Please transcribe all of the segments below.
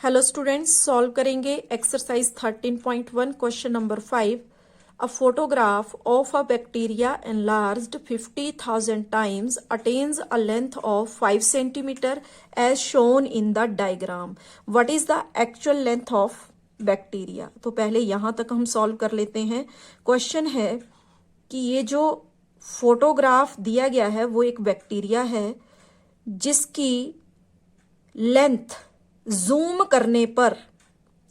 Hello students, solve करेंगे exercise 13.1 question number 5। A photograph of a bacteria enlarged 50,000 times attains a length of 5 centimeter as shown in the diagram. What is the actual length of bacteria? तो पहले यहां तक हम solve कर लेते हैं। Question है कि ये जो फोटोग्राफ दिया गया है वो एक बैक्टीरिया है जिसकी लेंथ जूम करने पर,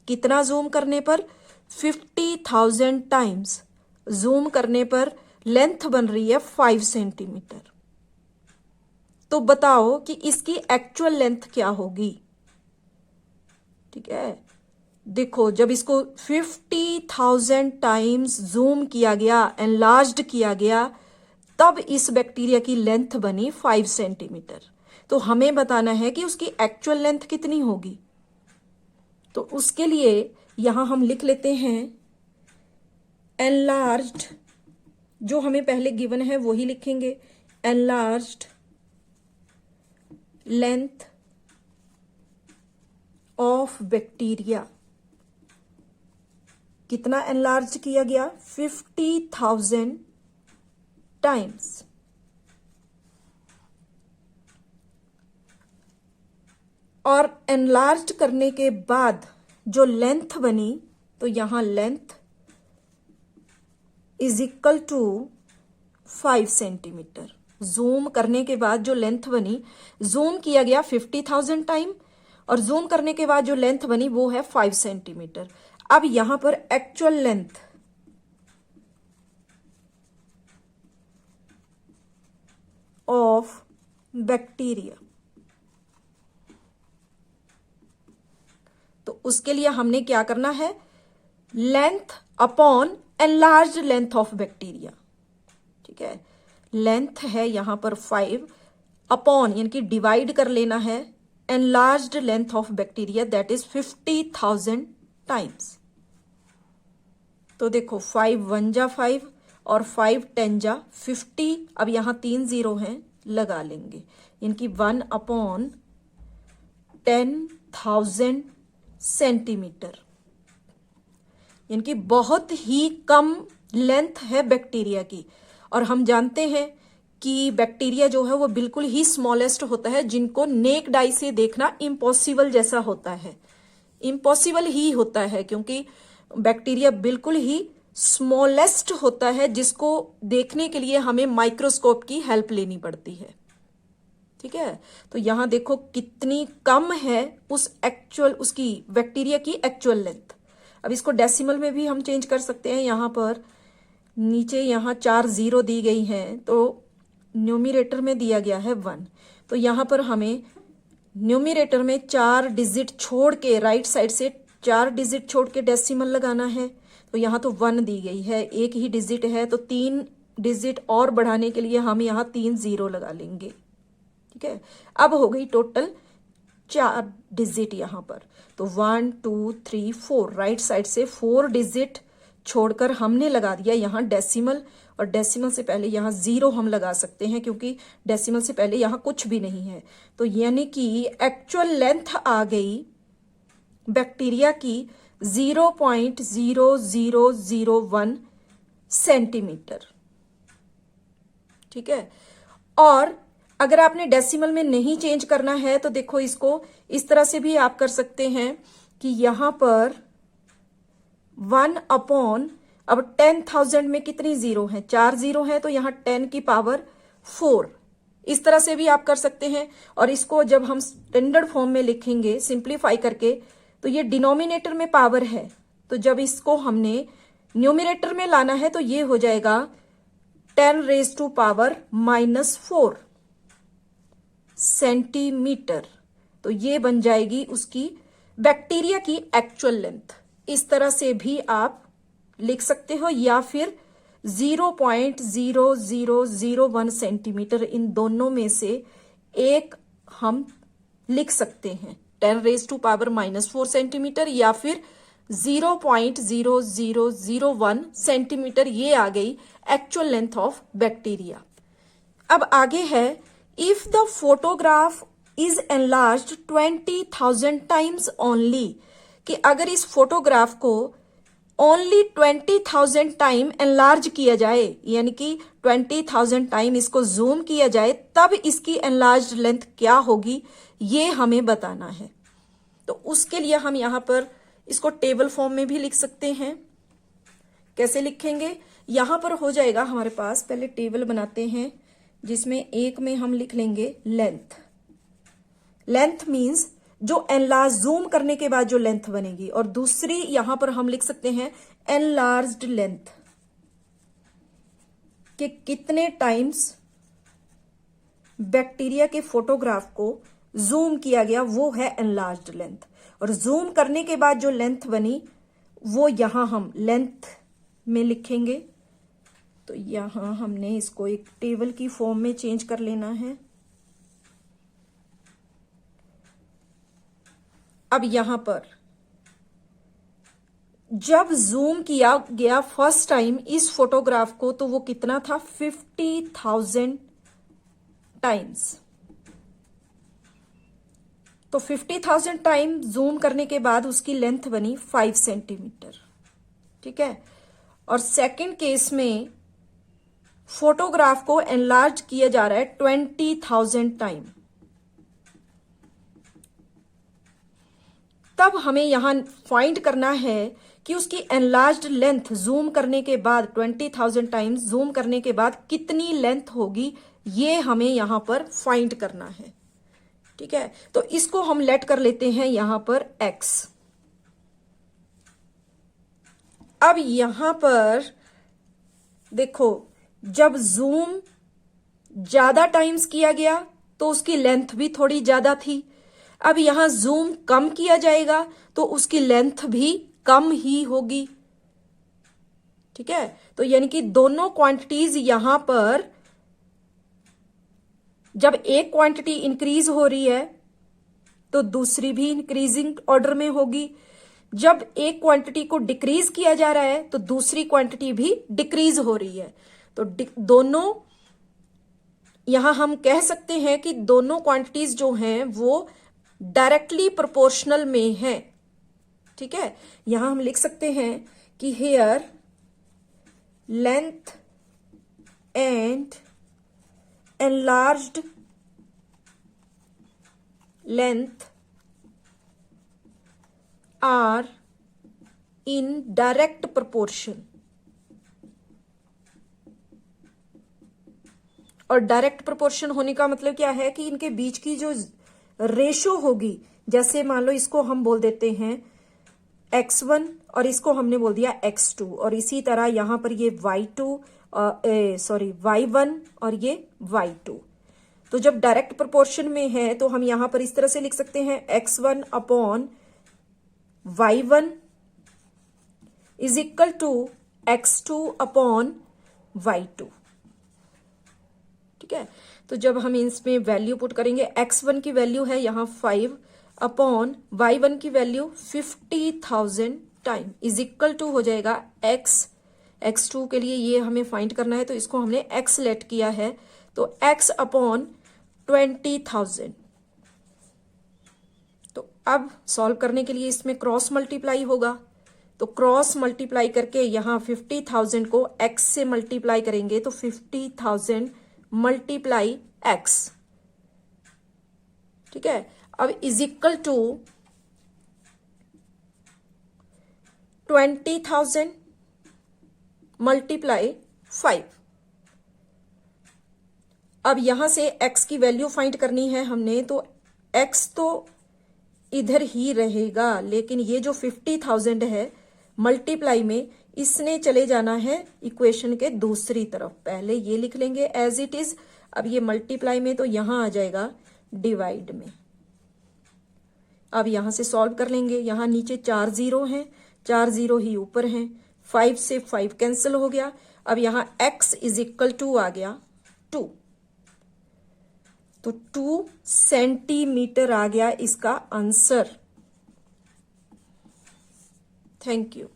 कितना जूम करने पर, 50,000 टाइम्स जूम करने पर लेंथ बन रही है 5 सेंटीमीटर। तो बताओ कि इसकी एक्चुअल लेंथ क्या होगी। ठीक है, देखो जब इसको 50,000 टाइम्स जूम किया गया, एनलार्ज्ड किया गया, तब इस बैक्टीरिया की लेंथ बनी 5 सेंटीमीटर। तो हमें बताना है कि उसकी एक्चुअल लेंथ कितनी होगी। तो उसके लिए यहां हम लिख लेते हैं एनलार्ज्ड, जो हमें पहले गिवन है वही लिखेंगे। एनलार्ज्ड लेंथ ऑफ बैक्टीरिया, कितना एनलार्ज किया गया, 50,000 टाइम्स। और एनलार्ज करने के बाद जो लेंथ बनी, तो यहां length is equal to 5 centimetre. Zoom करने के बाद जो लेंथ बनी, जूम किया गया 50,000 टाइम और जूम करने के बाद जो लेंथ बनी वो है 5 सेंटीमीटर। अब यहां पर एक्चुअल लेंथ ऑफ बैक्टीरिया, तो उसके लिए हमने क्या करना है, length upon enlarged length of bacteria. ठीक है, लेंथ है यहां पर 5 अपॉन, यानी कि डिवाइड कर लेना है enlarged length of bacteria, that is 50,000 times. तो देखो 5 1 जा 5 और 5 10 जा 50। अब यहां 3 जीरो हैं, लगा लेंगे, इनकी 1 अपॉन 10,000 सेंटीमीटर, यानी बहुत ही कम लेंथ है बैक्टीरिया की। और हम जानते हैं कि बैक्टीरिया जो है वो बिल्कुल ही स्मॉलेस्ट होता है, जिनको नेक्ड आई से देखना इम्पॉसिबल जैसा होता है, इम्पॉसिबल ही होता है, क्योंकि बैक्टीरिया बिल्कुल ही स्मॉलेस्ट होता है, जिसको देखने के लिए हमें माइक्रोस्कोप की हेल्प लेनी पड़ती है। ठीक है, तो यहां देखो कितनी कम है उस एक्चुअल, उसकी बैक्टीरिया की एक्चुअल लेंथ। अब इसको डेसिमल में भी हम चेंज कर सकते हैं। यहां पर नीचे यहां 4 जीरो दी गई हैं, तो न्यूमिरेटर में दिया गया है 1, तो यहां पर हमें न्यूमिरेटर में 4 डिजिट छोड़ के, राइट साइड से 4 डिजिट छोड़ के डेसिमल लगाना है। तो यहां तो 1 दी गई है, एक ही डिजिट है, तो 3 डिजिट और बढ़ाने के लिए हम यहां 3 जीरो लगा लेंगे। ठीक है, अब हो गई टोटल 4 डिजिट यहां पर। तो 1 2 3 4, राइट साइड से 4 डिजिट छोड़कर हमने लगा दिया यहां डेसिमल, और डेसिमल से पहले यहां जीरो हम लगा सकते हैं, क्योंकि डेसिमल से पहले यहां कुछ भी नहीं है। तो यानी कि एक्चुअल लेंथ आ गई बैक्टीरिया की 0.0001 सेंटीमीटर। ठीक है, और अगर आपने डेसिमल में नहीं चेंज करना है तो देखो इसको इस तरह से भी आप कर सकते हैं कि यहां पर 1 अपॉन, अब 10,000 में कितनी जीरो है, 4 जीरो है, तो यहां 10 की पावर 4, इस तरह से भी आप कर सकते हैं। और इसको जब हम स्टैंडर्ड फॉर्म में लिखेंगे सिंप्लीफाई करके, तो ये डिनोमिनेटर में पावर है, तो जब इसको हमने न्यूमिनेटर में लाना है तो ये हो जाएगा 10⁻⁻4 सेंटीमीटर। तो ये बन जाएगी उसकी बैक्टीरिया की एक्चुअल लेंथ। इस तरह से भी आप लिख सकते हो, या फिर 0.0001 सेंटीमीटर, इन दोनों में से एक हम लिख सकते हैं, 10⁻⁻4 सेंटीमीटर या फिर 0.0001 सेंटीमीटर। ये आ गई एक्चुअल लेंथ ऑफ बैक्टीरिया। अब आगे है, if the photograph is enlarged 20,000 times only, कि अगर इस फोटोग्राफ को ओनली 20,000 टाइम एनलार्ज किया जाए, यानी कि 20,000 टाइम इसको जूम किया जाए, तब इसकी एनलार्ज लेंथ क्या होगी, ये हमें बताना है। तो उसके लिए हम यहां पर इसको टेबल फॉर्म में भी लिख सकते हैं। कैसे लिखेंगे, यहां पर हो जाएगा हमारे पास, पहले टेबल बनाते हैं जिसमें एक में हम लिख लेंगे लेंथ। लेंथ मींस जो एनलार्ज जूम करने के बाद जो लेंथ बनेगी, और दूसरी यहां पर हम लिख सकते हैं एनलार्ज्ड लेंथ, कि कितने टाइम्स बैक्टीरिया के फोटोग्राफ को जूम किया गया, वो है एनलार्ज्ड लेंथ। और जूम करने के बाद जो लेंथ बनी वो यहां हम लेंथ में लिखेंगे। तो यहां हमने इसको एक टेबल की फॉर्म में चेंज कर लेना है। अब यहां पर जब जूम किया गया फर्स्ट टाइम इस फोटोग्राफ को, तो वो कितना था, 50,000 टाइम्स। तो 50,000 टाइम जूम करने के बाद उसकी लेंथ बनी 5 सेंटीमीटर। ठीक है। और सेकंड केस में फोटोग्राफ को एनलार्ज किया जा रहा है 20,000 टाइम। तब हमें यहां फाइंड करना है कि उसकी एनलार्ज्ड लेंथ जूम करने के बाद 20,000 टाइम्स जूम करने के बाद कितनी लेंथ होगी, ये हमें यहां पर फाइंड करना है। ठीक है। तो इसको हम लेट कर लेते हैं यहां पर x। अब यहां पर देखो, जब जूम ज्यादा टाइम्स किया गया तो उसकी लेंथ भी थोड़ी ज्यादा थी। अब यहां जूम कम किया जाएगा तो उसकी लेंथ भी कम ही होगी। ठीक है। तो यानी कि दोनों क्वांटिटीज यहां पर, जब एक क्वांटिटी इंक्रीज हो रही है तो दूसरी भी इंक्रीजिंग ऑर्डर में होगी। जब एक क्वांटिटी को डिक्रीज किया जा रहा है तो दूसरी क्वांटिटी भी डिक्रीज हो रही है। तो दोनों, यहां हम कह सकते हैं कि दोनों क्वांटिटीज जो हैं वो डायरेक्टली प्रोपोर्शनल में है। ठीक है। यहां हम लिख सकते हैं कि here length and enlarged length are in direct proportion। और डायरेक्ट प्रोपोर्शन होने का मतलब क्या है कि इनके बीच की जो रेशो होगी, जैसे मान लो इसको हम बोल देते हैं x1 और इसको हमने बोल दिया x2, और इसी तरह यहां पर ये y2 y1 और ये y2। तो जब डायरेक्ट प्रोपोर्शन में है तो हम यहां पर इस तरह से लिख सकते हैं x1 upon y1 is equal to x2 upon y2। ठीक है। तो जब हम इसमें वैल्यू पुट करेंगे, x1 की वैल्यू है यहां 5 अपॉन y1 की value 50,000 time is equal to हो जाएगा x2 के लिए ये हमें फाइंड करना है तो इसको हमने x लेट किया है, तो x अपॉन 20,000। तो अब सॉल्व करने के लिए इसमें क्रॉस मल्टीप्लाई होगा, तो क्रॉस मल्टीप्लाई करके यहां 50,000 को x से मल्टीप्लाई करेंगे तो 50,000 मल्टीप्लाई x। ठीक है। अब इज इक्वल टू 20,000 मल्टीप्लाई 5। अब यहां से x की वैल्यू फाइंड करनी है हमने, तो x तो इधर ही रहेगा, लेकिन ये जो 50,000 है मल्टीप्लाई में, इसने चले जाना है इक्वेशन के दूसरी तरफ। पहले ये लिख लेंगे एज इट इज, अब ये मल्टीप्लाई में तो यहां आ जाएगा डिवाइड में। अब यहां से सॉल्व कर लेंगे, यहां नीचे 4 जीरो हैं, 4 जीरो ही ऊपर हैं, 5 से 5 कैंसिल हो गया। अब यहां x इज इक्वल टू आ गया 2, तो 2 सेंटीमीटर आ गया इसका आंसर। Thank you.